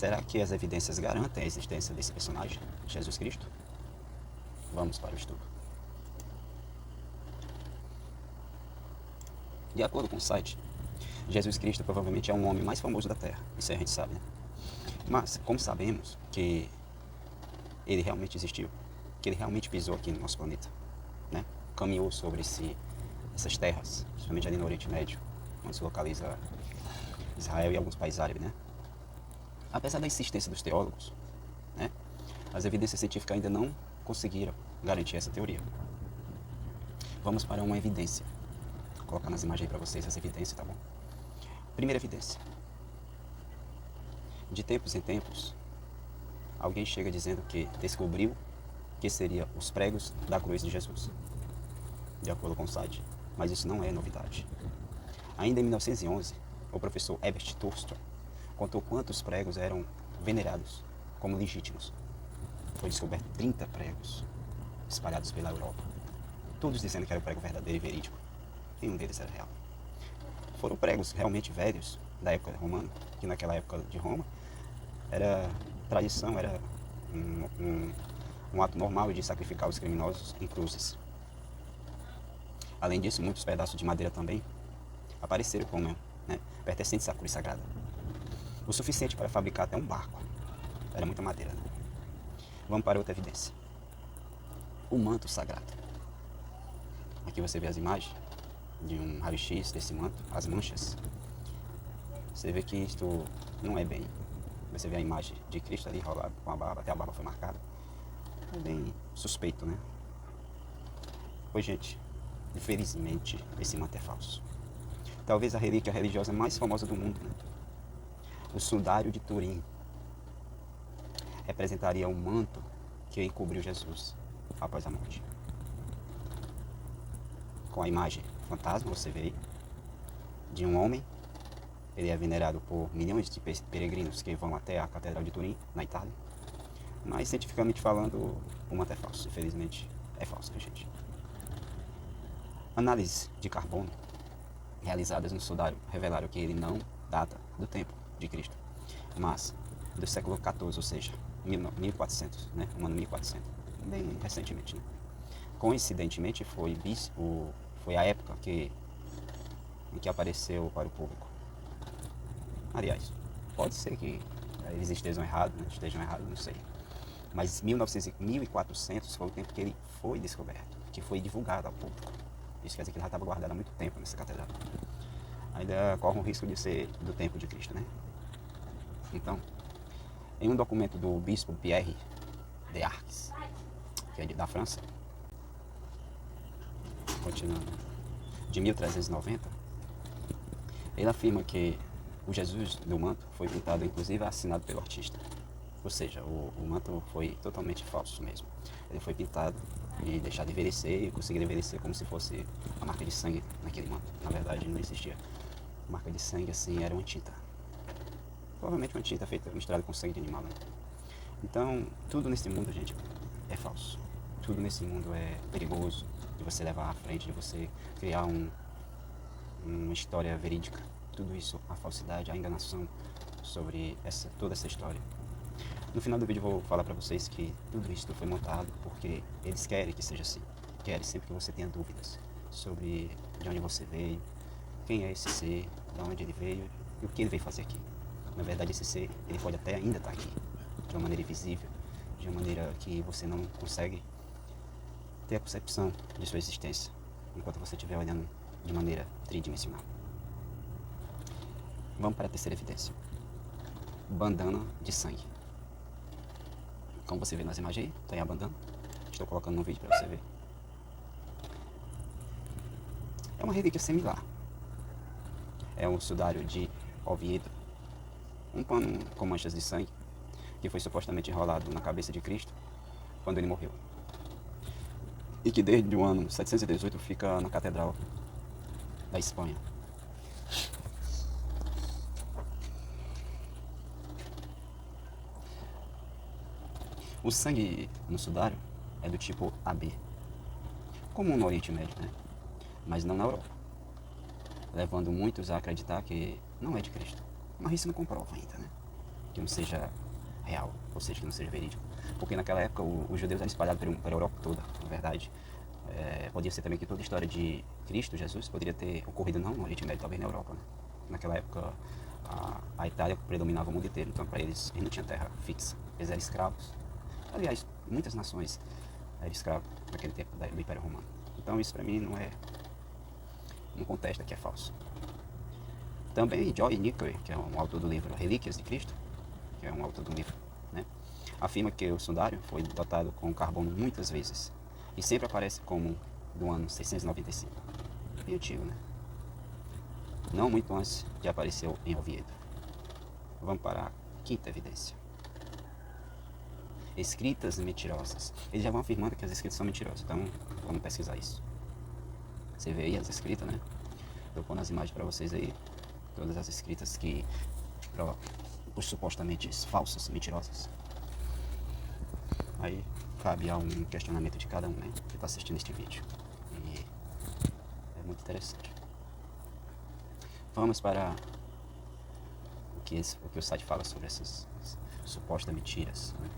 Será que as evidências garantem a existência desse personagem, Jesus Cristo? Vamos para o estudo. De acordo com o site, Jesus Cristo provavelmente é o homem mais famoso da Terra. Isso aí a gente sabe, né? Mas, como sabemos que ele realmente existiu, que ele realmente pisou aqui no nosso planeta, né? Caminhou sobre essas terras, principalmente ali no Oriente Médio, onde se localiza Israel e alguns países árabes, né? Apesar da insistência dos teólogos, né? As evidências científicas ainda não conseguiram garantir essa teoria. Vamos para uma evidência. Vou colocar nas imagens aí para vocês as evidências, tá bom? Primeira evidência. De tempos em tempos, alguém chega dizendo que descobriu que seria os pregos da cruz de Jesus, de acordo com o site. Mas isso não é novidade. Ainda em 1911, o professor Herbert Thurston contou quantos pregos eram venerados como legítimos. Foi descoberto 30 pregos espalhados pela Europa, todos dizendo que era o prego verdadeiro e verídico. Nenhum deles era real. Foram pregos realmente velhos da época romana, que naquela época de Roma era tradição, era um ato normal de sacrificar os criminosos em cruzes. Além disso, muitos pedaços de madeira também apareceram como pertencentes à cruz sagrada. O suficiente para fabricar até um barco. Era muita madeira. Né? Vamos para outra evidência. O manto sagrado. Aqui você vê as imagens de um raio-x desse manto, as manchas. Você vê que isto não é bem. Você vê a imagem de Cristo ali enrolado com a barba, até a barba foi marcada. É bem suspeito, né? Pois, gente, infelizmente, esse manto é falso. Talvez a relíquia religiosa mais famosa do mundo, né? O sudário de Turim representaria o manto que encobriu Jesus após a morte. Com a imagem fantasma, você vê aí, de um homem. Ele é venerado por milhões de peregrinos que vão até a Catedral de Turim, na Itália. Mas, cientificamente falando, o manto é falso. Infelizmente, é falso, gente. Análises de carbono realizadas no sudário revelaram que ele não data do tempo de Cristo, mas do século XIV, ou seja, 1400, né? O ano 1400, bem recentemente, né? Coincidentemente, foi a época em que apareceu para o público. Aliás, pode ser que eles estejam errados, não sei. Mas 1400 foi o tempo que ele foi descoberto, que foi divulgado ao público. Isso quer dizer que ele já estava guardado há muito tempo nessa catedral. Ainda corre o risco de ser do tempo de Cristo, né? Então, em um documento do bispo Pierre de Arques, que é da França, continuando, de 1390, ele afirma que o Jesus do manto foi pintado, inclusive assinado pelo artista. Ou seja, o manto foi totalmente falso mesmo. Ele foi pintado e deixado envelhecer, e conseguiram envelhecer como se fosse a marca de sangue naquele manto. Na verdade, não existia marca de sangue, assim, era uma tinta. Provavelmente uma tinta feita, misturada com sangue de animal, né? Então, tudo nesse mundo, gente, é falso. Tudo nesse mundo é perigoso de você levar à frente, de você criar uma história verídica. Tudo isso, a falsidade, a enganação sobre toda essa história. No final do vídeo eu vou falar para vocês que tudo isso foi montado porque eles querem que seja assim. Querem sempre que você tenha dúvidas sobre de onde você veio, quem é esse ser, de onde ele veio e o que ele veio fazer aqui. Na verdade, esse ser, ele pode até ainda estar aqui, de uma maneira invisível, de uma maneira que você não consegue ter a percepção de sua existência, enquanto você estiver olhando de maneira tridimensional. Vamos para a terceira evidência. Bandana de sangue. Como você vê nas imagens aí, tem a bandana. Estou colocando no vídeo para você ver. É uma relíquia similar. É um sudário de Oviedo. Um pano com manchas de sangue que foi supostamente enrolado na cabeça de Cristo quando ele morreu. E que desde o ano 718 fica na Catedral da Espanha. O sangue no sudário é do tipo AB, comum no Oriente Médio, né? Mas não na Europa, levando muitos a acreditar que não é de Cristo. Mas isso não comprova ainda, né? que não seja real, ou seja, que não seja verídico. Porque naquela época os judeus eram espalhados pela Europa toda, na verdade. Podia ser também que toda a história de Cristo, Jesus, poderia ter ocorrido não no Oriente Médio, talvez na Europa, né? Naquela época a Itália predominava o mundo inteiro, então para eles não tinha terra fixa, eles eram escravos. Aliás, muitas nações eram escravos naquele tempo do Império Romano. Então isso para mim não contesta que é falso. Também John Nickery, que é um autor do livro Relíquias de Cristo, que é um autor do livro, né, afirma que o sudário foi dotado com carbono muitas vezes e sempre aparece como do ano 695. Bem antigo, né? Não muito antes de aparecer em Oviedo. Vamos para a quinta evidência. Escritas mentirosas. Eles já vão afirmando que as escritas são mentirosas, então vamos pesquisar isso. Você vê aí as escritas, né? Estou pondo as imagens para vocês aí. Todas as escritas que os supostamente falsas, mentirosas. Aí cabe a um questionamento de cada um, né, que está assistindo este vídeo. E é muito interessante. Vamos para o que o site fala sobre essas supostas mentiras, né?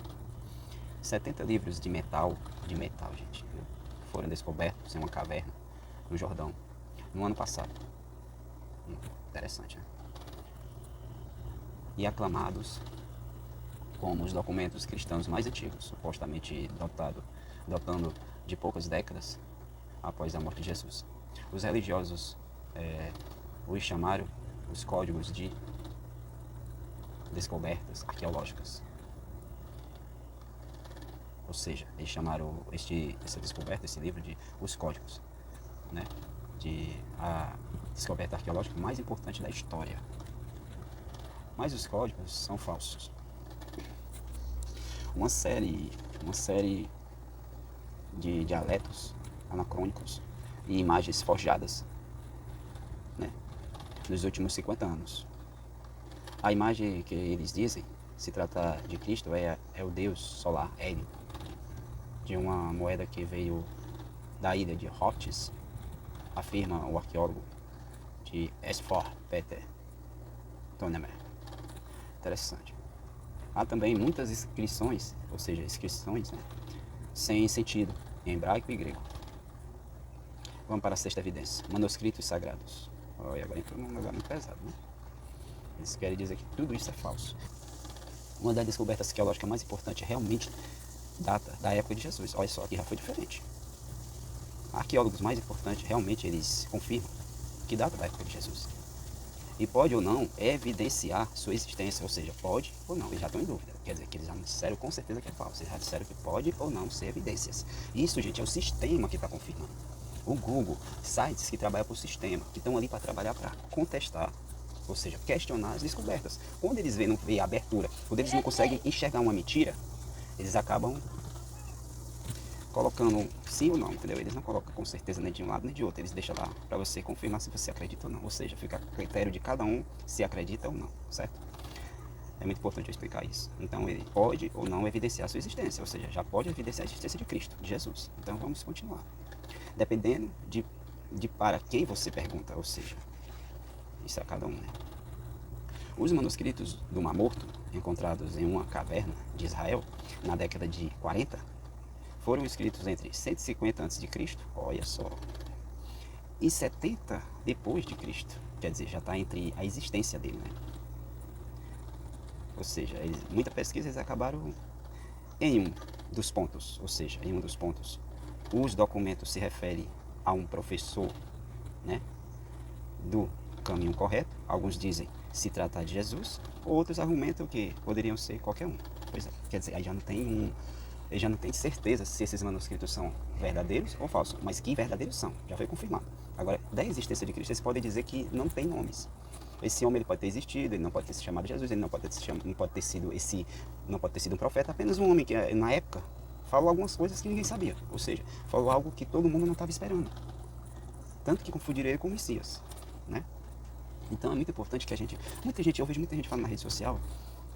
70 livros de metal, gente, né, foram descobertos em uma caverna no Jordão no ano passado. Interessante, né? E aclamados como os documentos cristãos mais antigos, supostamente dotando de poucas décadas após a morte de Jesus. Os religiosos os chamaram os códigos de descobertas arqueológicas. Ou seja, eles chamaram essa descoberta, esse livro, de os códigos, né, de a descoberta arqueológica mais importante da história. Mas os códigos são falsos. Uma série de dialetos anacrônicos e imagens forjadas, né, nos últimos 50 anos. A imagem que eles dizem se trata de Cristo é o deus solar Hélio, de uma moeda que veio da ilha de Rhodes, afirma o arqueólogo de Esfor Peter Tonemer. Interessante. Há também muitas inscrições, ou seja, né, sem sentido, em hebraico e grego. Vamos para a sexta evidência. Manuscritos sagrados. Olha, agora entrou num lugar muito pesado, né? Eles querem dizer que tudo isso é falso. Uma das descobertas arqueológicas mais importantes realmente data da época de Jesus. Olha só, aqui já foi diferente. Arqueólogos mais importantes realmente eles confirmam que data da época de Jesus. E pode ou não evidenciar sua existência, ou seja, pode ou não, eles já estão em dúvida. Quer dizer, que eles já não disseram com certeza que é falso, eles já disseram que pode ou não ser evidências. Isso, gente, é o sistema que está confirmando. O Google, sites que trabalham para o sistema, que estão ali para trabalhar para contestar, ou seja, questionar as descobertas. Quando eles não vê a abertura, quando eles não conseguem enxergar uma mentira, eles acabam colocando sim ou não, entendeu? Eles não colocam com certeza nem de um lado nem de outro, eles deixam lá para você confirmar se você acredita ou não, ou seja, fica a critério de cada um se acredita ou não, certo? É muito importante eu explicar isso. Então ele pode ou não evidenciar a sua existência, ou seja, já pode evidenciar a existência de Cristo, de Jesus. Então vamos continuar. Dependendo de para quem você pergunta, ou seja, isso é cada um, né? Os manuscritos do Mar Morto, encontrados em uma caverna de Israel na década de 40, foram escritos entre 150 a.C., olha só, e 70 depois de Cristo. Quer dizer, já está entre a existência dele, né? Ou seja, muita pesquisa eles acabaram em um dos pontos, ou seja, em um dos pontos, os documentos se referem a um professor, né, do caminho correto. Alguns dizem se tratar de Jesus, outros argumentam que poderiam ser qualquer um. Pois é, quer dizer, aí já não tem ele já não tem certeza se esses manuscritos são verdadeiros ou falsos, mas que verdadeiros são, já foi confirmado. Agora, da existência de Cristo, eles podem dizer que não tem nomes. Esse homem ele pode ter existido, ele não pode ter se chamado Jesus, ele não pode ter sido um profeta, apenas um homem que na época falou algumas coisas que ninguém sabia, ou seja, falou algo que todo mundo não estava esperando. Tanto que confundiram ele com o Messias, né? Então é muito importante que eu vejo muita gente falando na rede social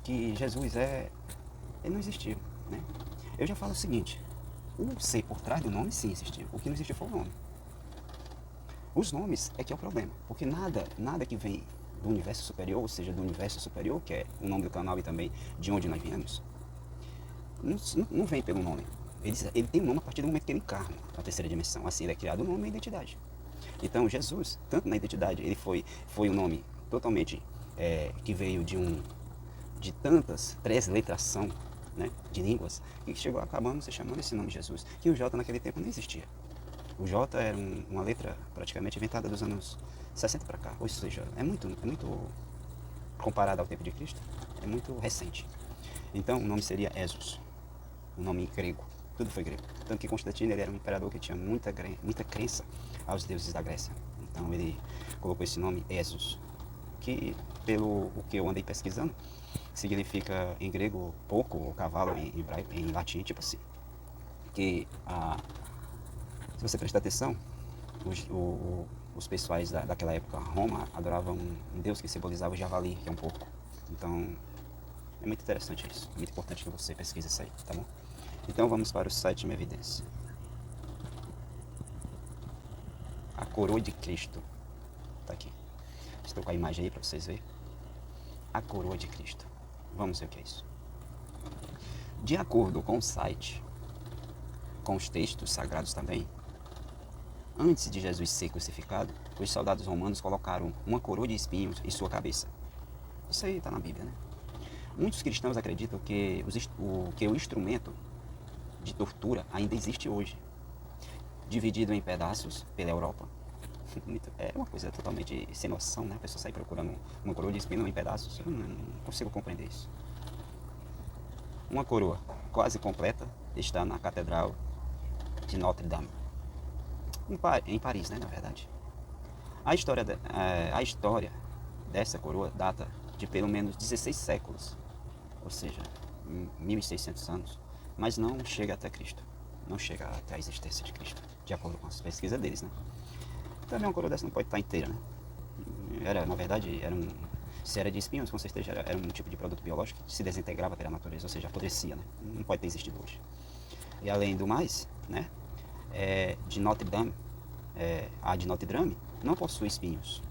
que Jesus ele não existiu, né? Eu já falo o seguinte, o ser por trás do nome sim existiu, o que não existiu foi o nome. Os nomes é que é o problema, porque nada que vem do universo superior, ou seja, do universo superior, que é o nome do canal e também de onde nós viemos, não vem pelo nome. Ele tem um nome a partir do momento que ele encarna a terceira dimensão. Assim, ele é criado o nome e a identidade. Então, Jesus, tanto na identidade, ele foi um nome totalmente que veio de tantas transliteração, né, de línguas, que chegou acabando se chamando esse nome Jesus, que o J naquele tempo não existia. O J era uma letra praticamente inventada dos anos 60 para cá, ou seja, é muito comparado ao tempo de Cristo, é muito recente. Então, o nome seria Jesus, o nome grego, tudo foi grego. Tanto que Constantino ele era um imperador que tinha muita crença aos deuses da Grécia. Então, ele colocou esse nome Jesus, que, pelo o que eu andei pesquisando, significa em grego pouco, ou cavalo em hebraico, em latim, tipo assim. Que, se você prestar atenção, os pessoais daquela época, Roma, adoravam um deus que simbolizava o javali, que é um porco. Então, é muito interessante isso. É muito importante que você pesquise isso aí, tá bom? Então, vamos para o sétima evidência. A coroa de Cristo. Tá aqui. Estou com a imagem aí para vocês verem. A coroa de Cristo. Vamos ver o que é isso. De acordo com o site, com os textos sagrados também, antes de Jesus ser crucificado, os soldados romanos colocaram uma coroa de espinhos em sua cabeça. Isso aí está na Bíblia, né? Muitos cristãos acreditam que o instrumento de tortura ainda existe hoje, dividido em pedaços pela Europa. É uma coisa totalmente sem noção, né? A pessoa sai procurando uma coroa de espinho em pedaços. Eu não consigo compreender isso. Uma coroa quase completa está na Catedral de Notre Dame, em Paris, né, na verdade. A história dessa coroa data de pelo menos 16 séculos, ou seja, 1600 anos, mas não chega até Cristo, não chega até a existência de Cristo, de acordo com as pesquisas deles, né. Também uma coroa dessa não pode estar inteira, né. Na verdade, se era de espinhos, com certeza era um tipo de produto biológico que se desintegrava pela natureza, ou seja, apodrecia, né, não pode ter existido hoje. E além do mais, né, de Notre Dame, a de Notre Dame não possui espinhos.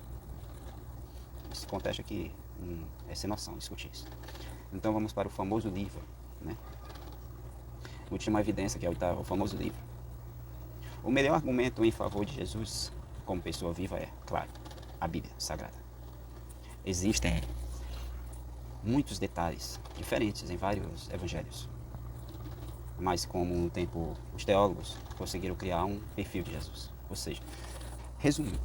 Esse contexto aqui é sem noção discutir isso. Então vamos para o famoso livro, né? Última evidência, que é o famoso livro. O melhor argumento em favor de Jesus como pessoa viva é, claro, a Bíblia Sagrada. Existem muitos detalhes diferentes em vários evangelhos, mas com o tempo os teólogos conseguiram criar um perfil de Jesus. Ou seja, resumindo,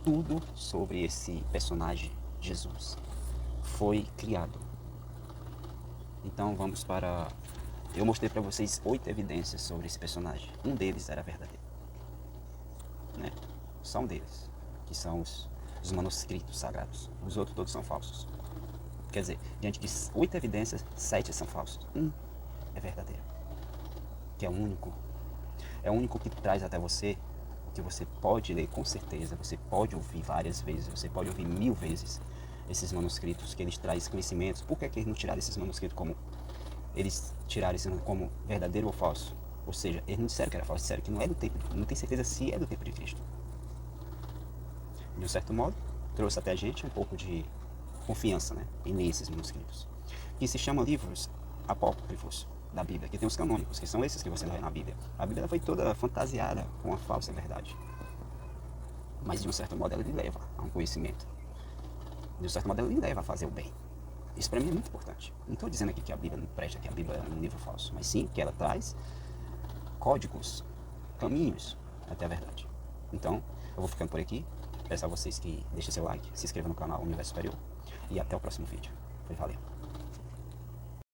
tudo sobre esse personagem Jesus foi criado. Então vamos para... Eu mostrei para vocês 8 evidências sobre esse personagem. Um deles era verdadeiro, né? Só um deles, que são os manuscritos sagrados. Os outros todos são falsos. Quer dizer, diante de 8 evidências, 7 são falsos. Um é verdadeiro, que é o único. É o único que traz até você o que você pode ler com certeza, você pode ouvir várias vezes, você pode ouvir 1000 vezes esses manuscritos, que eles trazem conhecimentos. Por que eles não tiraram esses manuscritos como... Eles tiraram isso como verdadeiro ou falso? Ou seja, eles não disseram que era falso, disseram que não é do tempo, não tem certeza se é do tempo de Cristo. De um certo modo, trouxe até a gente um pouco de confiança, né, em ler esses manuscritos, que se chama livros apócrifos da Bíblia, que tem os canônicos, que são esses que você lê na Bíblia. A Bíblia foi toda fantasiada com a falsa verdade, mas de um certo modo ela lhe leva a um conhecimento, de um certo modo ela lhe leva a fazer o bem. Isso para mim é muito importante. Não estou dizendo aqui que a Bíblia não presta, que a Bíblia é um livro falso, mas sim que ela traz códigos, caminhos até a verdade. Então, eu vou ficando por aqui. Peço a vocês que deixem seu like, se inscrevam no canal Universo Superior e até o próximo vídeo. Valeu!